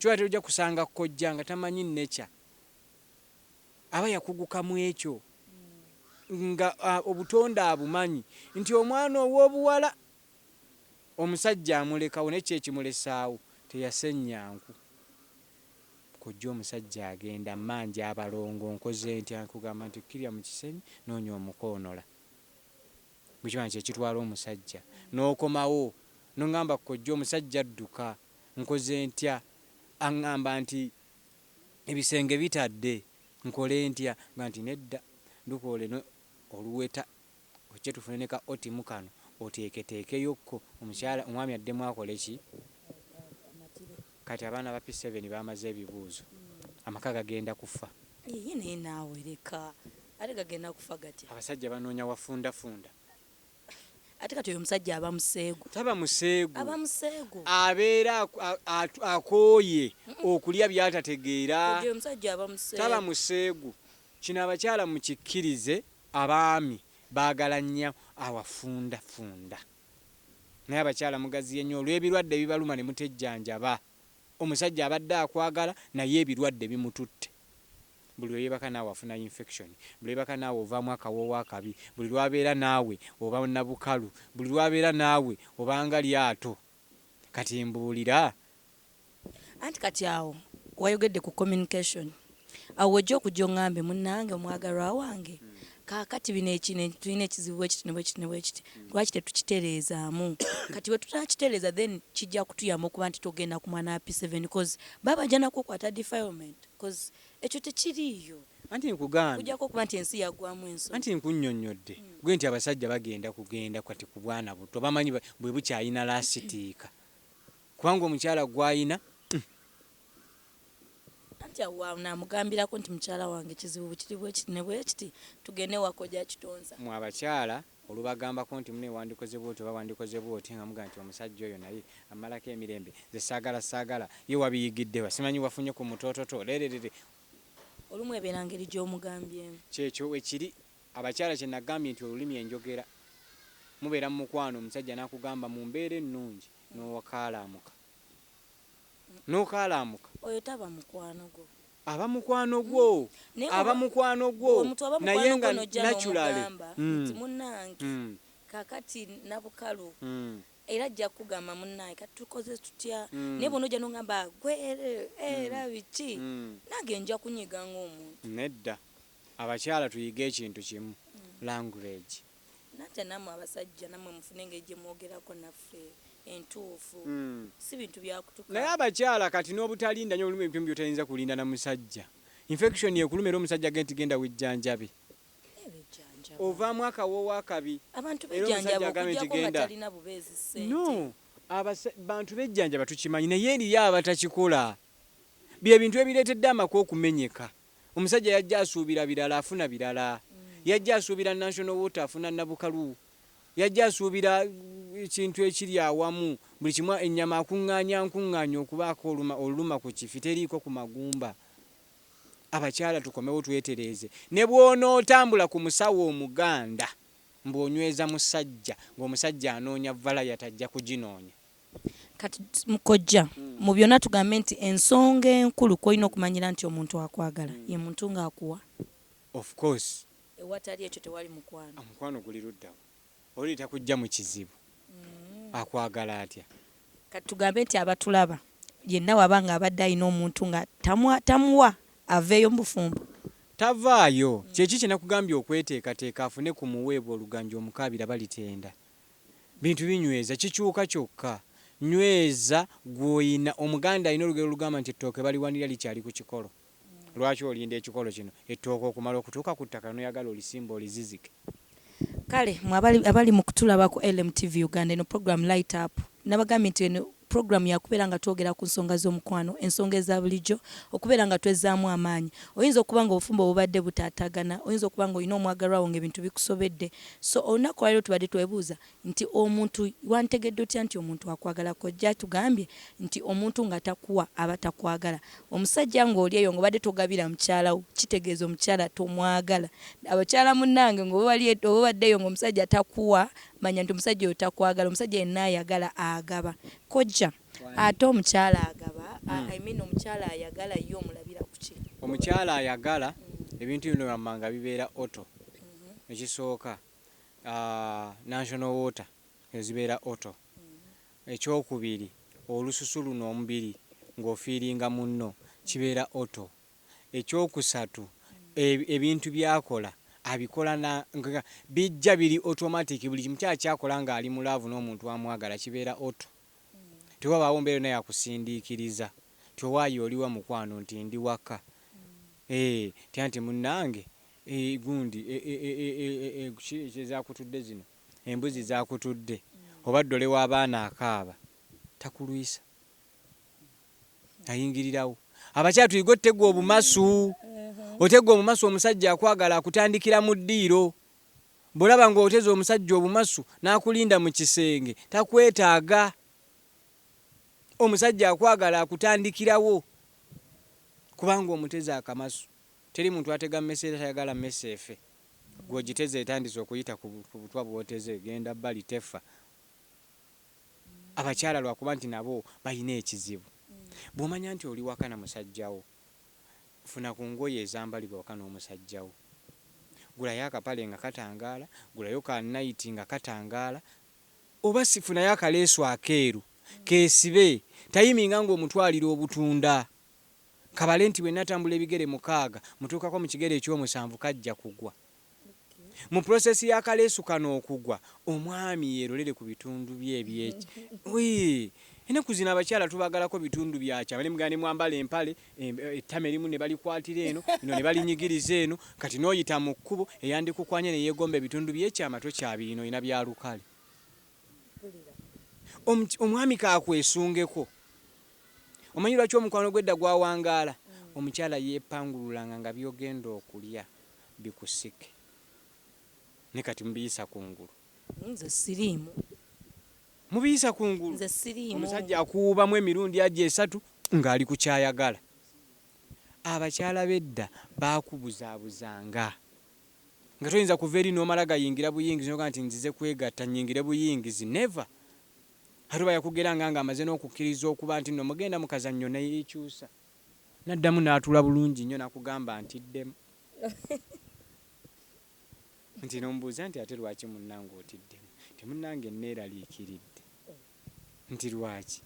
Kyatero ojja kusanga Kojja nga tamanyi nature. Aba yakuguka mu ekyo. Nga obutonde abumanyi nti omwana ow'obuwala omusajja amulekawo nekyo ekimulesaawo teyasenyanku. Kojja omusajja agenda manja abalongo nkoze nti akugamba nti kirya mu kisenyi noonya omukoonola. Bwe kye kitwala omusajja n'okomawo n'ongamba Kojja omusajja adduka nkoze ntya aŋŋamba nti ebisenge bitadde nkole ntya nga nti nedda ndukoole oluweta ojje tufune ne ka otimu kano oteeketeekeyokko omukyala omwami addemu akole ki. Kati abaana ba P7 bamaze ebibuuzo amaka gagenda kufa. Ye naye naawe leka ate gagenda kufa gatya. Abasajja banoonya wafundafunda. Ate kati oyo omusajja aba museegu. Taba museegu. Aba museegu. Abeera akooye okulya byatategeera. Oyo omusajja aba museegu. Taba museegu. Kino abakyala mukikkirize abaami baagala nnyo awafundafunda. Naye abakyala mugaziye nnyo olw'ebirwadde bibaluma ne mutejjanjaba. Omusajja abadde akwagala naye ebirwadde bimututte. Buli lwebaka naawe afuna infection, buli lwebaka naawe ovaamu akawoowo akabi, buli lwabeera naawe oba nabukalu, buli lwabeera naawe obanga lyato. Kati mbuulira. Anti kati awo wayogedde ku communication. Awo ojja okujja oŋŋambe munnange omwagalwa wange. Kaakati bino tulina ekizibu ekiti. Lwaki tetukitereezaamu? Kati bwe tutakitereeza then kijja kutuyamba okuba nti togenda ku mwana wa P7 because baba ajja nakukwata defilement because ekyo tekiriiyo. Anti nkugambye. Kujjako okuba nti ensi yagwamu ensonga. Anti nkunnyonnyodde. Gwe nti abasajja bagenda kugenda kati ku bwana buto. Bamanyi bwe bukyayina laasitiika. Kubanga omukyala gwayina namugambirako nti mukyala wange kizibu kiri bwekiti tugende wa Kojja Kitonsa. Mu abakyala olubagambako nti mune wandikoze bwoti oba wandikoze bwoti nga muga nti omusajja oyo naye amalako emirembe ze saagala ye wabiyigiddewa simanyi wafunye ku mutoototo lererere. Olumu ebeera ngeri gy'omugambyemu. Kyekyo ekiri abakyala kye nagambye nti olulimi enjogera. Mubeera mu mukwano omusajja n'akugamba mu mbeera ennungi n'owakaalaamuka. N'okaalaamuka. Oyo taba mukwano gwo. Aba mukwano gwo. Aba mukwano gwo. Naye nga naturally. Nti munnange. Kakati nabukalu. Era ajja kugamba munnange kati tukoze tutya. Naye bw'onojja n'ongamba gwe era biki. Nange nja kunyiga ng'omuntu. Nedda. Abakyala tuyiga ekintu kimu. Language. Nate namwe abasajja namwe mufune engeri gye mwogerako naffe. Entuufu si bintu byakutuka. Naye abakyala kati n'obutalinda nnyo olumu ebintu by'otayinza kulinda na musajja. Infection yekulumira omusajja genti genda wejjanjabe. Ovaamu akawoowo akabi. Abantu bejjanjaba okujjako nga talina bubeezi ssente. No, bantu bejjanjaba tukimanyi naye eriyo abatakikola. Bye bintu ebireetedde amaka okumenyeka. Omusajja yajja asuubira birala afuna birala. Yajja asuubira national water afuna nabukalu. Yajja asuubira ekintu ekiri awamu buli kimu ennyama akuŋŋaanya okubaako oluma ku kifi teriiko ku magumba. Abakyala tukomewo twetereeze. Ne bw'onootambula ku musawo omuganda mbw'onyweza musajja ng'omusajja anoonya vala yatajja kuginoonya. Kati Kojja mu byonna tugambe nti ensonga enkulu kw'olina okumanyira nti omuntu akwagala ye muntu ng'akuwa. Of course. Ewatali ekyo tewali mukwano. Omukwano guli luddawo. Oli takujja mu kizibu. Akwagala atya. Kati tugambe nti abatulaba yenna wabanga abadde alina omuntu nga tamuwa aveeyo mu bufumbo. Tavaayo. Kyeki kye nakugambye okweteekateeka afune ku muweebwa oluganja omukaabira balitenda. Bintu binyweza kikyuka kyokka. Nyweza gw'oyina omuganda alina olugero olugamba nti ettooke baliwanira likyali ku kikolo. Lwaki olinda ekikolo kino? Ettooke okumala okutuuka ku ttaka n'oyagala olisimba olizizike. Kale abali mu kutulaba ku LMTV Uganda eno program Light Up nabagambye nti eno program yakubeera nga twogera ku nsonga z'omukwano ensonga eza bulijjo okubeera nga twezzaamu amaanyi. Oyinza okuba nga obufumbo obubadde butaatagana, oyinza okuba nga olina omwagalwa wo ng'ebintu bikusobedde. So olunaku lwaleero tubadde twebuuza nti omuntu wantegedde otya nti omuntu akwagala. Kojja tugambye nti omuntu nga takuwa aba takwagala. Omusajja ng'oli eyo ng'obadde togabira mukyala wo kitegeeza omukyala tomwagala. Abakyala munnange ng'obaddeyo ng'omusajja takuwa manya nti omusajja oyo takwagala. Omusajja yenna ayagala agaba. Kojja ate omukyala agaba I mean omukyala ayagala yo omulabira ku ki? Omukyala ayagala ebintu bino wammanga bibeera auto. Ekisooka national water ezibeera auto. Ekyokubiri olususu luno omubiri ng'ofiiringa munno kibeera auto. Ekyokusatu ebintu byakola abikola bijja biri automatic, buli kimu kyakola ng'ali mu laavu n'omuntu amwagala kibeera auto. Tewabaawo mbeera yonna yakusindiikiriza tiowaayi oliwa mukwano nti ndi waka nti munnange gundi ezakutudde zino embuzi zakutudde oba ddole w'abaana akaaba takulwisa ayingirirawo. Abakyala tuyiga otegwa obumasu. Otegwa obumasu omusajja akwagala akutandikira mu ddiiro. Bw'olaba ng'oteze omusajja obumasu n'akulinda mu kisenge takwetaaga. Omusajja akwagala akutandikirawo kubanga omuteze akamasu. Teri muntu atega mmese tayagala mmese efe. Gw'ogiteze etandise okuyita ku butwa bw'oteze genda bbali tefa. Abakyala lwakuba nti nabo balina ekizibu. Bw'omanya nti oli waka na musajjawo funa ku ngoye ezambalibwa waka n'omusajjawo. Gulayo akapale nga katangaala, gulayo ka nayiti nga katangaala, oba sifunayo akaleesu akeeru keesibe tayiminga ng'omutwalira obutunda. Kabale nti bwe natambula ebigere 6 mutuukako mu kigere ekyomusanvu kajja kugwa. Mu prosesi y'akaleesu kano okugwa omwami yerolere ku bitundu bye ebyeki. Ennaku zino abakyala tubagalako bitundu byakyama ne mugane mwambala empale ettame erimu ne balikwatira eno ino ne balinyigiriza eno kati n'oyita mu kkubo eyandikukwanye ne yeegomba ebitundu by'ekyama tokyabirina oyina bya lukale. Omwami kaakwesungeko. Omanyi lwaki omukwano gw'edda gwawangaala? Omukyala yeepangululanga nga byogenda okulya bikusike. Ne kati mubiyisa kungulu. Nze siriimu. Mubiyisa kungulu. Nze siriimu. Omusajja akuubamu emirundi agye 3 ng'ali ku kyayagala. Abakyala b'edda baakubuzaabuzanga. Nga toyinza kuva eri n'omala gayingira buyingizi n'oga nti nzize kwegatta nnyingire buyingizi. Never. Hatuba yakugeranga ng'amaze n'okukkiriza okuba nti nno mugenda mu kazannyo ne yeekyusa. N'addamu n'atula bulungi nnyo n'akugamba ntiddemu. Nti n'omubuuza nti ate lwaki munnange otiddemu? Nti munnange neeraliikiridde. Nti lwaki?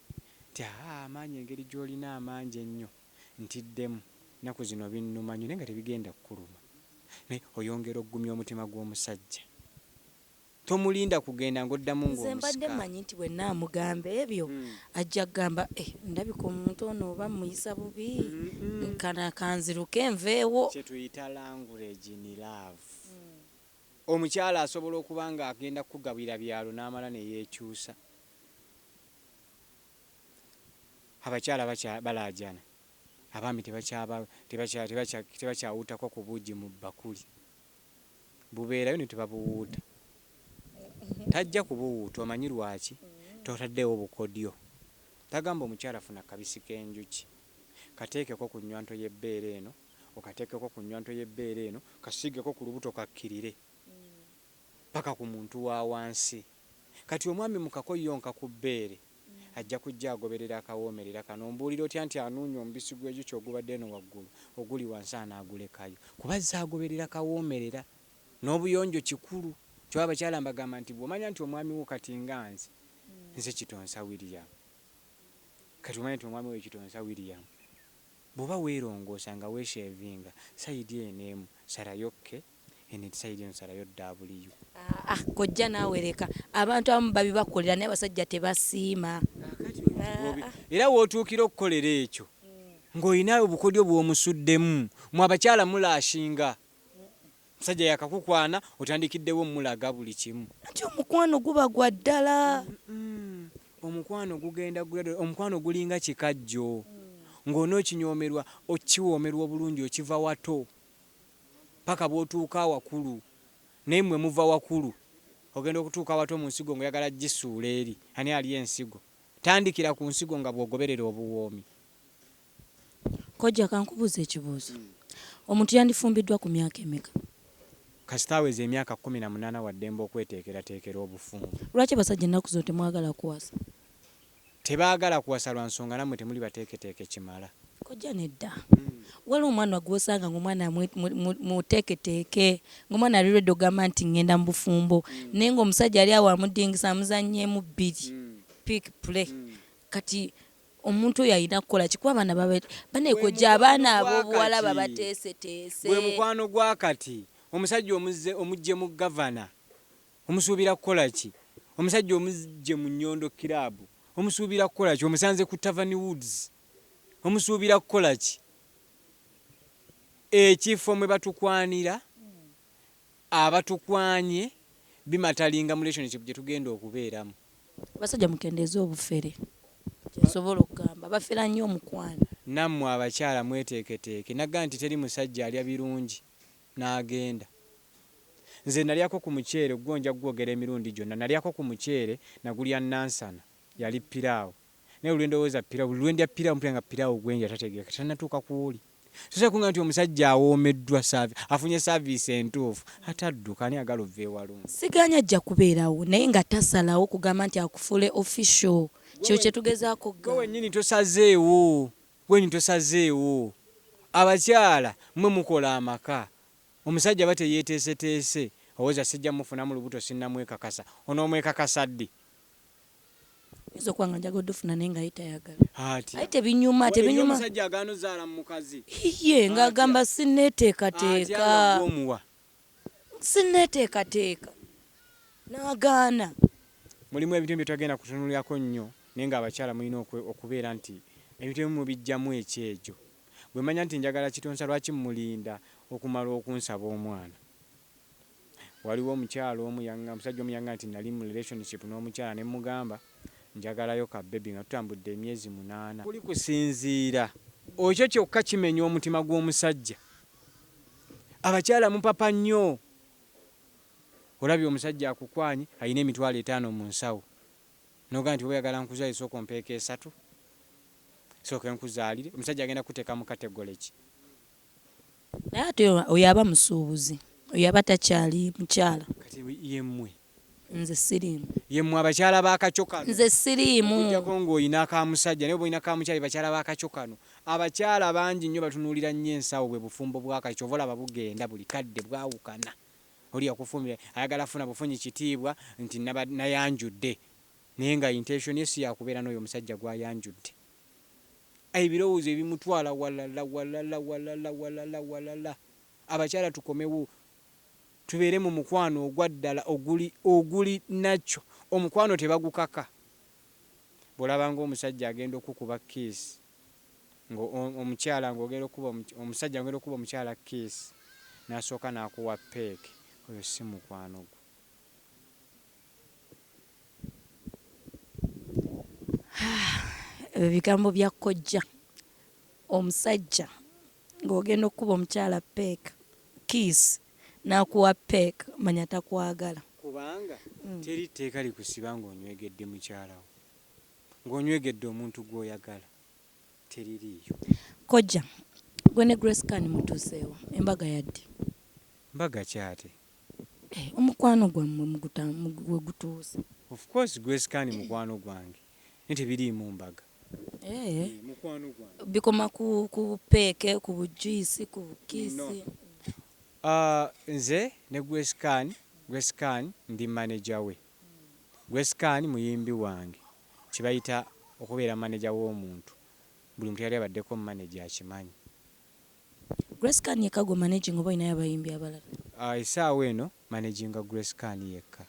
Nti amaanyi engeri gy'olina amangi ennyo ntiddemu. Ennaku zino binnuma nnyo naye nga tebigenda kukuluma. Naye oyongera oggumya omutima gw'omusajja. Tomulinda kugenda ng'oddamu ng'omusika. Nze mbadde mmanyi nti bwe nnaamugamba ebyo ajja kugamba ndabika omuntu ono oba muyisa bubi nkana kanziruke enveewo. Kye tuyita language in love. Omukyala asobola okuba ng'agenda kukugabira byalo n'amala ne yeekyusa. Abakyala balaajana. Abaami tebakyawuutako ku buugi mu bakuli. Bubeerayo ne tebabuwuuta. Tajja kubuwuuta omanyi lwaki? Totaddewo bukodyo. Tagamba omukyala funa kabisi k'enjuki. Kateekeko ku nnywanto y'ebbeere eno, okateekeko ku nnywanto y'ebbeere eno, kasiigeko ku lubuto kakkirire. Paka ku muntu wa wansi. Kati omwami mukakoyonka ku bbeere ajja kujja agoberera akawoomerera kano. Mbuulira otya nti anuunya omubisi gw'enjuki ogubadde eno waggulu oguli wansi anaagulekayo. Kuba azze agoberera kawoomerera n'obuyonjo kikulu. Ky'oba abakyala mbagamba nti bw'omanya nti omwami wo kati nga nze Kitonsa William. Kati omanya nti omwami we Kitonsa William. Bw'oba weerongoosa nga weeshevinga sayidi eno sarayokke eno sayidi eno sarayo W. Kojja naawe leka abantu abamu babibakolera naye abasajja tebasiima. Era wootuukira okukolera ekyo ng'olina obukodyo bw'omusuddemu mu abakyala mulaashinga. Musajja yakakukwana otandikiddewo mulaga buli kimu. Ati omukwano guba gwa ddala. Omukwano gulinga kikajjo. Ng'onookinyoomerwa okiwoomerwa obulungi okiva wato paka bw'otuuka wakulu. Naye mmwe muva wakulu ogenda okutuuka wato mu nsigo ng'oyagala gisuula eri. Ani ali ensigo? Tandikira ku nsigo nga bw'ogoberera obuwoomi. Kojja kankubuuza ekibuuzo. Omuntu yandifumbiddwa ku myaka emeka? Kasita aweza emyaka 18 waddembe okweteekerateekera obufumbo. Lwaki basajja ennaku zo temwagala kuwasa? tebaagala kuwasa lwa nsonga nammwe temuli bateeketeeke kimala. Kojja nedda waliwo omwana gw'osanga ng'omwana muteeketeeke ng'omwana ali lwedde ogamba nti ngenda mu bufumbo naye ng'omusajja ali awo amudingisa amuzannyeemu bbiri pick play kati omuntu oyo alina kukola kikuba abaana baneekojja abaana ab'obuwala babateeseteese. Bwe mukwano gwa kati omusajja omugye mu gavana omusuubira kukola ki? Omusajja omugye mu Nnyondo kiraabu omusuubira kukola ki? Omusanze ku Tavern Woods omusuubira kukola ki? Ekifo mwe batukwanira abatukwanye bimatalinga mu relationship gye tugenda okubeeramu. Abasajja mukendeeza obufere kyensobola okugamba bafera nnyo omukwano. Nammwe abakyala mweteeketeeke nagga nti teri musajja alya birungi n'agenda. Nze nalyako ku muceere ggonja gwogera emirundi gyonna nalyako ku muceere nagulya nansana yali piraawo. Naye olwendowooza piraawo buli lwendya piraawo mpulira nga piraawo gwenja tategeeka tanatuuka kuwuli. Sosa kunga nti omusajja awoomeddwa afunye saaviisi entuufu atadduka ani agala ova ewalungi. Siganya ajja kubeerawo naye nga tasalawo kugamba nti akufuule official kyo kye tugezaako gwe wennyini tosazeewo tosazeewo. Abakyala mwe mukola amaka omusajja bate yeeteeseteese owooza sijja mufunamu lubuto sinnamwekakasa onoomwekakasa ddi? Oyinza okuba nga njagala oddufuna naye nga ye tayagala. Aye tebinyuma. Omusajja agaana ozaala mu mukazi ye ng'agamba sinneeteekateeka n'agaana. Mulimu ebintu bye twagenda kutunulyako nnyo naye ng'abakyala mulina okubeera nti ebintu ebimu mubijjamu ekyejo. Bwe manya nti njagala Kitonsa lwaki mulinda okumala okunsaba omwana. Waliwo omukyala omusajja omuyanga nti nali mu relationship n'omukyala ne mugamba njagalayo ka baby nga tutambudde emyezi 8. Kuli kusinziira ekyo kyokka kimenya omutima gw'omusajja. Abakyala mupapa nnyo. Olabye omusajja akukwanye alina emitwalo 5 mu nsawo noga nti oyagala nkuzaale sooka ompeeka 3 sooka nkuzaalire. Omusajja agenda kuteeka mu kategole ki? Naye ate oyo aba musuubuzi oyo aba takyali mukyala. Kati yemmwe nze siriimu. Yemmwe abakyala baakacyo kano. Nze siriimu. Okujjako ng'olina akamusajja naye bw'olina kamukyala bakyala baakacyo kano. Abakyala bangi nnyo batunuulira nnyo ensawo bwe bufumbo bwakacyo oba olaba bugenda buli kadde bwawukana. Oli yakufumira ayagala afuna bufunyi kitiibwa nti nayanjudde naye nga intention ye si yakubeera n'oyo omusajja gwayanjudde. Ebirowoozo ebimutwala walala. Abakyala tukomewo tubeere mu mukwano ogwaddala oguli nakyo. Omukwano tebagukaka. Bw'olaba ng'omusajja agenda okukuba kiisi omusajja ng'ogenda okuba omukyala kiisi n'asooka n'akuwa peeke oyo si mukwano gwo. Ebigambo bya Kojja. Omusajja ng'ogenda okuba omukyala peeka kiisi n'akuwa peeka manya takwagala. Kubanga teri tteeka likusiba ng'onywegedde mukyalawo. Ng'onywegedde omuntu gw'oyagala teririiyo. Kojja gwe ne Grace Kan mutuuseewo embaga yadde. Mbaga kyate. Omukwano gwammwe gwe gutuuse. Of course Grace Kan mukwano gwange nti biriimu mbaga. Mukwano gwange bikoma ku peeke ku bujuisi ku bukiisi. Nze ne Grace Kan ndi manager we. Grace Kan muyimbi wange kibayita okubeera manager w'omuntu. Buli muntu yali abaddeko manager akimanyi. Grace Kan yekka gwe managing oba inayo abayimbi abalala? Essaawa eno managinga Grace Kan yekka.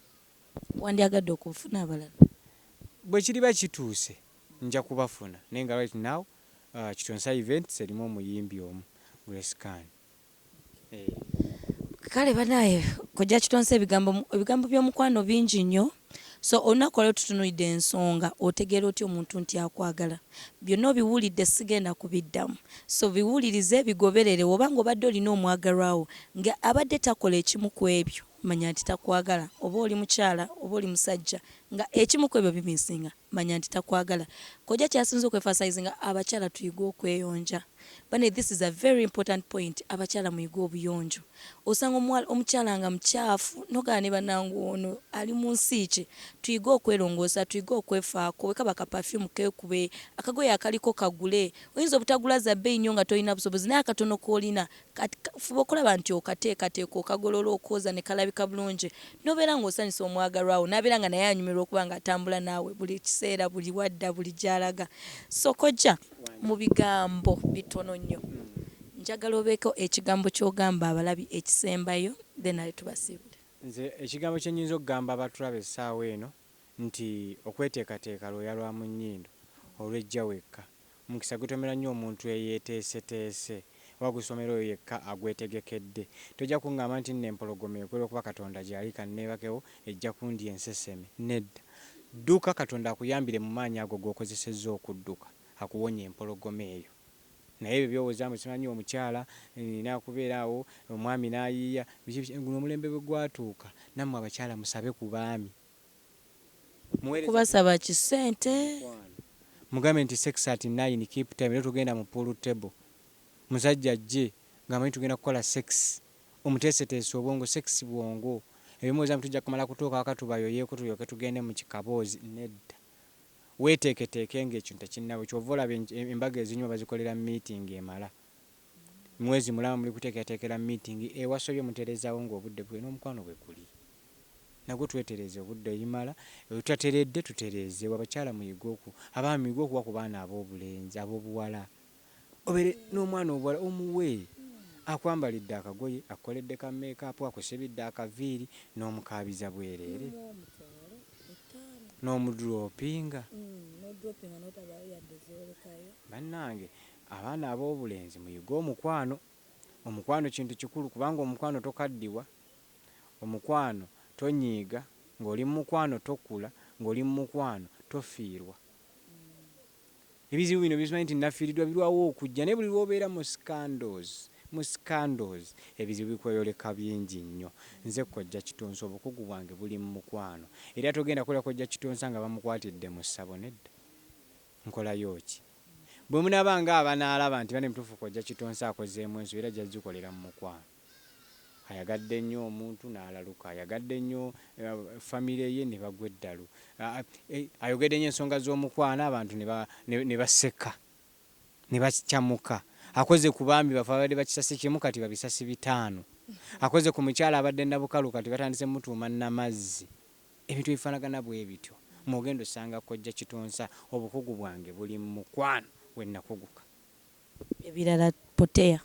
Wandyagadde okufuna abalala? Bwe kiriba kituuse nja kubafuna naye nga right now Kitonsa events erimu omuyimbi omu Grace Kan. Kale banaye Kojja Kitonsa ebigambo by'omukwano bingi nnyo. So olunaku olwo tutunuulidde ensonga otegeera otya omuntu nti akwagala. Byonna obiwulidde sigenda kubiddamu. So biwulirize bigoberere oba ng'obadde olina omwagalwawo nga abadde takola ekimu ku ebyo manya nti takwagala oba oli mukyala oba oli musajja nga ekimu ku ebyo bimisinga manya nti takwagala. Kojja kyasinze okwefasayizinga abakyala tuyiga okweyonja. Bane, this is a very important point. Abakyala muyiga obuyonjo. Osanga omukyala nga mukyafu nogane banangu ono ali mu nsi ki, tuyiga okwerongoosa, tuyiga okwefaako, wekaba ka perfume keekube, akagoye akaliko kagule. Oyinza obutagula za bbeeyi nnyo nga tolina busobozi naye akatono k'olina fuba okulaba nti okateekateeka okagolola okwoza ne kalabika bulungi nobeera ng'osanyusa omwagalwawo n'abeera nga naye anyumirwa okuba nga atambula naawe buli kiseera buli wadda buli gy'alaga. So Kojja mu bigambo bitono nnyo njagala obeeko ekigambo ky'ogamba abalabi ekisembayo then ale tubasiibule. Nze ekigambo kye nnyinza okugamba abatulaba essaawa eno nti okweteekateeka lwoya lwa mu nnyindo olw'ejja wekka. Omukisa gutomera nnyo omuntu eyeeteeseteese oba gusomera oyo yekka agwetegekedde. Tojja kuŋŋamba nti nno empologoma ekwera okuba Katonda gy'ali kanneebakewo ejja kundi enseseme. Nedda. Dduka Katonda akuyambire mu maanyi ago g'okozesezza okudduka akuwonya empologoma eyo. Naye ebyo byowooza musimanyi omukyala nina kubeera awo omwami n'ayiiya guno omulembe bwe gwatuuka nammwe abakyala musabe ku baami. Kubasaba kisente. Mugambe nti sex at 9 keep time lero tugenda mu pool table. Musajja ajje ng'amanyi tugenda kukola sex. Omuteeseteese obwongo sex bwongo. Ebimwoza tujja kumala kutuuka wakatubayoyeeko tulyoke tugende mu kikaboozi. Nedda. Weeteeketeeke ng'ekyo tekinnabo ky'ova olaba embaga ezinyuma bazikolera meeting emala. Mwezi mulama muli kuteekateekera meeting ewasobye mutereezaawo ng'obudde bwe n'omukwano bwe guli. Nagwo twetereeze obudde eyimala tutateredde tutereeze abakyala muyiga oku abaami muyiga okuba ku baana ab'obulenzi ab'obuwala. Obere n'omwana obuwala omuwe akwambalidde akagoye akoledde ka make-up akusibidde akaviiri n'omukaabiza bwereere n'omudropinga. Bannange abaana ab'obulenzi muyiga omukwano. Omukwano kintu kikulu kubanga omukwano tokaddiwa, omukwano tonyiiga, ng'oli mu mukwano tokula, ng'oli mu mukwano tofiirwa. Ebizibu bino bizimanyi nti nafiiriddwa birwawo okujja naye buli lw'obeera mu scandals ebizibu bikweyoleka bingi nnyo. Nze Kojja Kitonsa obukugu bwange buli mu mukwano era togenda kulya Kojja Kitonsa nga bamukwatidde mu ssabo. Nedda. Nkolayo ki? Bwe munabanga abanaalaba nti bane mutuufu Kojja Kitonsa akozeemu enso era jjazikolera mu mukwano. Ayagadde nnyo omuntu n'alaluka, ayagadde nnyo famire ye ne bagwa eddalu. Ayogedde nnyo ensonga z'omukwano abantu ne baseka ne bakyamuka. Akoze ku baami bafe abadde bakisasi kimu kati babisasi 5. Akoze ku mukyala abadde nabukalu kati batandise mutuuma nnamazzi. Ebintu ebifaanagana bwe bityo mwogenda osanga Kojja Kitonsa obukugu bwange buli mu mukwano we nakuguka. Ebirala poteya.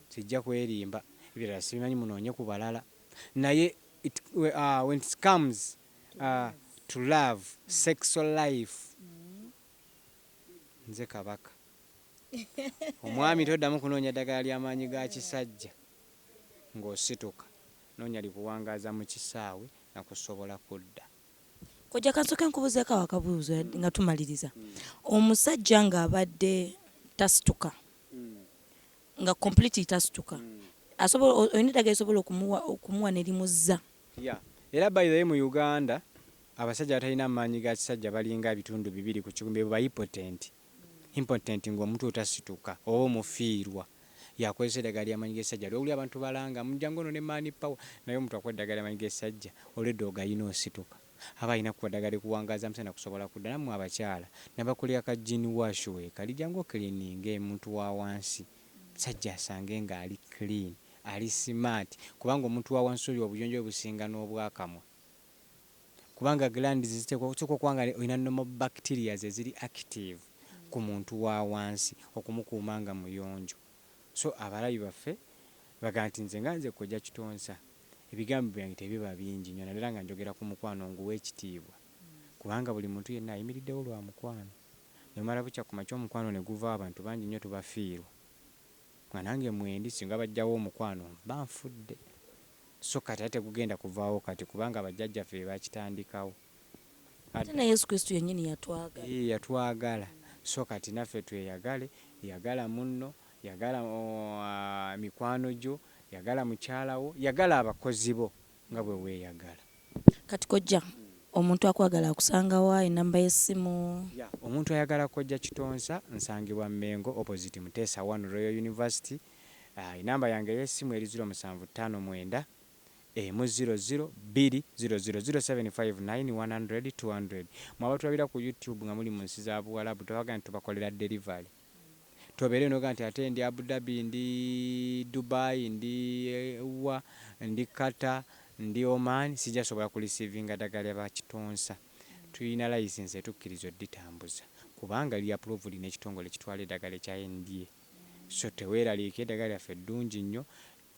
Sijja kwerimba. Ebirala sibimanyi munoonye ku balala. Naye when it comes to love, sexual life, nze kabaka. Omwami toddamu kunoonya ddagala ly'amaanyi ga kisajja ng'osituka. Noonya likuwangaaza mu kisaawe nakusobola kudda. Kojja kasooke nkubuzeeko akabuuzo nga tumaliriza. Omusajja ng'abadde tasituka nga completely tasituka olina eddagala esobola okumuwa ne limuzza. Era by the way mu Uganda abasajja batalina amaanyi ga kisajja balinga ebitundu 2 ku 10 baba impotent ng'omuntu otasituka oba omufiirwa yakozesa eddagala ly'amaanyi g'essajja. Lwewuli abantu balanga mujjangu ono ne maani power naye omuntu akola eddagala ly'amaanyi g'essajja olw'eddooga alina osituka aba alina kuba eddagala likuwangaza musana kusobola kudda. Nammwe abakyala nabakulira ka jini washwe kalijjangu okiliininga omuntu wa wansi sajja asange ng'ali clean ali smart kubanga omuntu wa wansi oyo obuyonjo businga n'obwakamwa kubanga glands ziteekwa kubanga olina normal bacteria eziri active ku muntu wa wansi okumukuuma nga muyonjo. So abalabi baffe bagaa nti nze nga nze Kojja Kitonsa ebigambo byange tebiba bingi nnyo naddala nga njogera ku mukwano nguwa ekitiibwa kubanga buli muntu yenna ayimiriddewo lwa mukwano. Nemala bukya ku makya omukwano ne guva abantu bangi nnyo tubafiirwa. Nange mwendi singa bajjawo omukwano banfudde. So kati ate gugenda kuvaawo kati kubanga bajjajjaffe bakitandikawo. Ate na Yesu Kristo yennyini yatwagala. Yatwagala. So kati naffe tweyagale, yagala munno, yagala mikwano gyo, yagala mukyalawo, yagala abakozi bo nga bwe weeyagala. Kati Kojja omuntu akwagala akusanga wa enamba y'essimu? Omuntu ayagala Kojja Kitonsa nsangibwa Mengo opposite Mutesa 1 Royal University. Enamba yange y'essimu eri 0759 00 2000759 mwabatulabira ku YouTube nga muli mu nsi za Buwalabu tawaga nti tubakolera delivery. Tobeere noga nti ate ndi Abu Dhabi, ndi Dubai, ndi Qatar, ndi Oman, sijja sobola ku receiving ddagala ba Kitonsa. Tuyina license etukkiriza odditambuza kubanga li approved n'ekitongole kitwala eddagala ekya NDA. So teweeraliike eddagala lyaffe ddungi nnyo.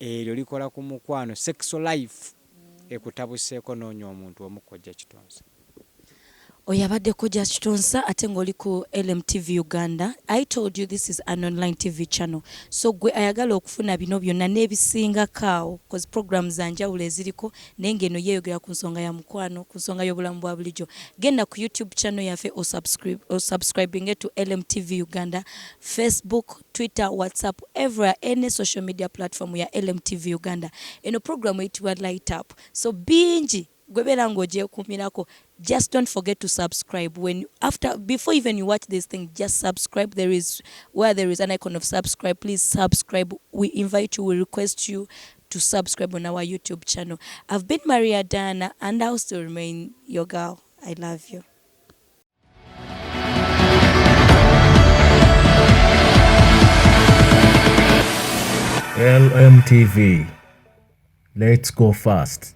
Eryo likola ku mukwano sexual life ekutabuseeko noonya omuntu omu Kojja Kitonsa. Oyabadde Kojja Kitonsa ate ng'oli ku LMTV Uganda. I told you this is an online TV channel. So gwe ayagala okufuna bino byonna n'ebisingakaawo cause programs za njawulo eziriko naye ng'eno yeeyogera ku nsonga ya mukwano, ku nsonga y'obulamu bwa bulijjo. Genda ku YouTube channel yaffe subscribing to LMTV Uganda, Facebook, Twitter, WhatsApp, everywhere, any social media platform ya LMTV Uganda. Eno program eyitibwa Light Up. So bingi gwebera ng'ogyekuumirako. Just don't forget to subscribe. Before even you watch this thing, just subscribe. Where there is an icon of subscribe, please subscribe. We invite you, we request you to subscribe on our YouTube channel. I've been Maria Dana and I'll still remain your girl. I love you. LMTV. Let's go fast.